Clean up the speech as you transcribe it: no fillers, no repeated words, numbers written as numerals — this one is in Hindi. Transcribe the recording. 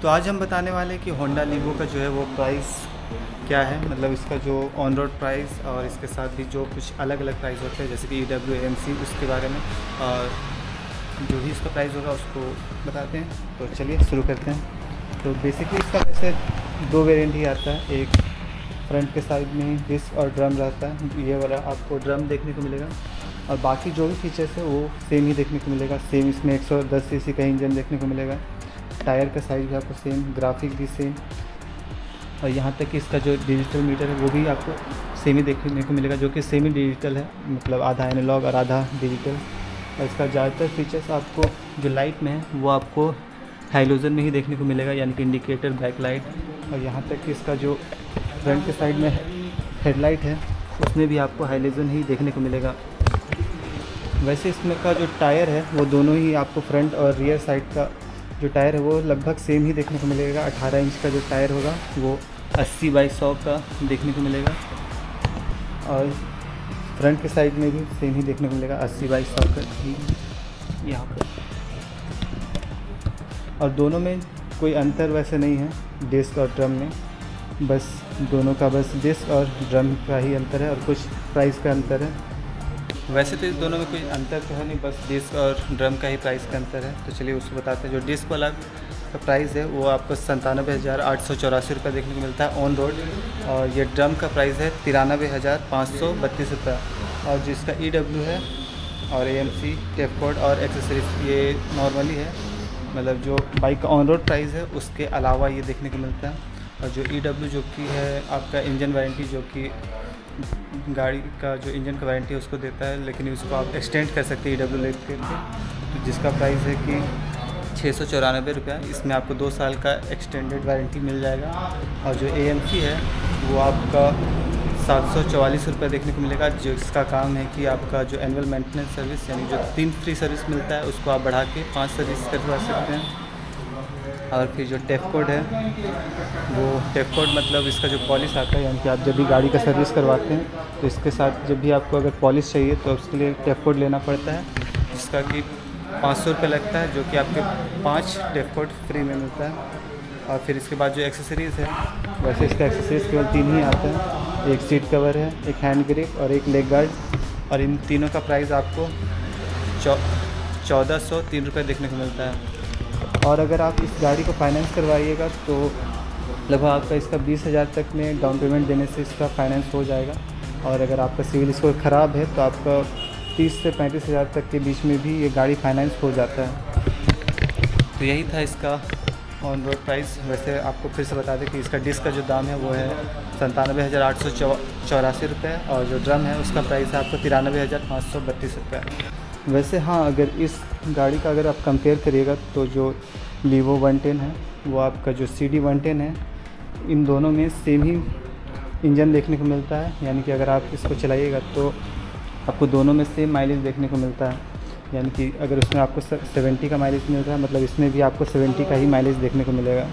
तो आज हम बताने वाले हैं कि होंडा लीवो का जो है वो प्राइस क्या है, मतलब इसका जो ऑन रोड प्राइस और इसके साथ भी जो कुछ अलग अलग प्राइस होते हैं जैसे कि EW AMC उसके बारे में, और जो भी इसका प्राइस होगा उसको बताते हैं। तो चलिए शुरू करते हैं। तो बेसिकली इसका वैसे दो वेरिएंट ही आता है, एक फ्रंट के साइड में डिस्क और ड्रम रहता है, ये वाला आपको ड्रम देखने को मिलेगा और बाकी जो भी फीचर्स है वो सेम ही देखने को मिलेगा। सेम इसमें 110 सीसी का इंजन देखने को मिलेगा, टायर का साइज़ भी आपको सेम, ग्राफिक भी सेम, और यहाँ तक कि इसका जो डिजिटल मीटर है वो भी आपको सेम ही देखने को मिलेगा, जो कि सेमी डिजिटल है, मतलब आधा एनालॉग और आधा डिजिटल। और इसका ज़्यादातर फीचर्स आपको जो लाइट में है वो आपको हाइलोजन में ही देखने को मिलेगा, यानी कि इंडिकेटर, बैक लाइट, और यहाँ तक कि इसका जो फ्रंट के साइड में हेडलाइट है उसमें भी आपको हाइलोजन ही देखने को मिलेगा। वैसे इसमें का जो टायर है वो दोनों ही आपको फ्रंट और रियर साइड का जो टायर है वो लगभग सेम ही देखने को मिलेगा। 18 इंच का जो टायर होगा वो 80/100 का देखने को मिलेगा, और फ्रंट के साइड में भी सेम ही देखने को मिलेगा 80/100 का ही यहाँ पर। और दोनों में कोई अंतर वैसे नहीं है डिस्क और ड्रम में, बस दोनों का बस डिस्क और ड्रम का ही अंतर है और कुछ प्राइस का अंतर है। वैसे तो इस दोनों में कोई अंतर तो है नहीं, बस डिस्क और ड्रम का ही प्राइस का अंतर है। तो चलिए उसको बताते हैं। जो डिस्क वाला का प्राइस है वो आपको 97,884 रुपये देखने को मिलता है ऑन रोड, और ये ड्रम का प्राइस है 93,532 रुपये। और जिसका EW है और AMC, टेप कोड और एक्सेसरीज ये नॉर्मली है, मतलब जो बाइक का ऑन रोड प्राइस है उसके अलावा ये देखने को मिलता है। और जो EW जो कि है आपका इंजन वारंटी, जो कि गाड़ी का जो इंजन का वारंटी है उसको देता है, लेकिन उसको आप एक्सटेंड कर सकते हैं EW लेकर के, तो जिसका प्राइस है कि 694 रुपया। इसमें आपको 2 साल का एक्सटेंडेड वारंटी मिल जाएगा। और जो AMC है वो आपका 744 रुपये देखने को मिलेगा, जो इसका काम है कि आपका जो एनुअल मेंटेनेंस सर्विस, यानी जो 3 फ्री सर्विस मिलता है उसको आप बढ़ा के 5 सर्विस करवा सकते हैं। और फिर जो टेप कोड है वो टेप कोड मतलब इसका जो पॉलिश आता है, यानी कि आप जब भी गाड़ी का सर्विस करवाते हैं तो इसके साथ जब भी आपको अगर पॉलिश चाहिए तो उसके लिए टेप कोड लेना पड़ता है, जिसका कि 500 रुपये लगता है, जो कि आपके 5 टेप कोड फ्री में मिलता है। और फिर इसके बाद जो एक्सेसरीज़ है, वैसे इसका एक्सेसरीज़ केवल 3 ही आते हैं, एक सीट कवर है, एक हैंड ग्रिप और एक लेग गार्ड, और इन तीनों का प्राइस आपको 1403 रुपये देखने को मिलता है। और अगर आप इस गाड़ी को फाइनेंस करवाइएगा तो लगभग आपका इसका 20,000 तक में डाउन पेमेंट देने से इसका फाइनेंस हो जाएगा। और अगर आपका सिविल स्कोर ख़राब है तो आपका 30 से 35,000 तक के बीच में भी ये गाड़ी फाइनेंस हो जाता है। तो यही था इसका ऑन रोड प्राइस। वैसे आपको फिर से बता दें कि इसका डिस्क का जो दाम है वो है 97,884 रुपये, और जो ड्रम है उसका प्राइस है आपको 93,532 रुपये। वैसे हाँ, अगर इस गाड़ी का अगर आप कंपेयर करिएगा तो जो लीवो 110 है वो आपका जो CD 110 है, इन दोनों में सेम ही इंजन देखने को मिलता है, यानी कि अगर आप इसको चलाइएगा तो आपको दोनों में सेम माइलेज देखने को मिलता है। यानी कि अगर उसमें आपको 70 का माइलेज मिल रहा है, मतलब इसमें भी आपको 70 का ही माइलेज देखने को मिलेगा।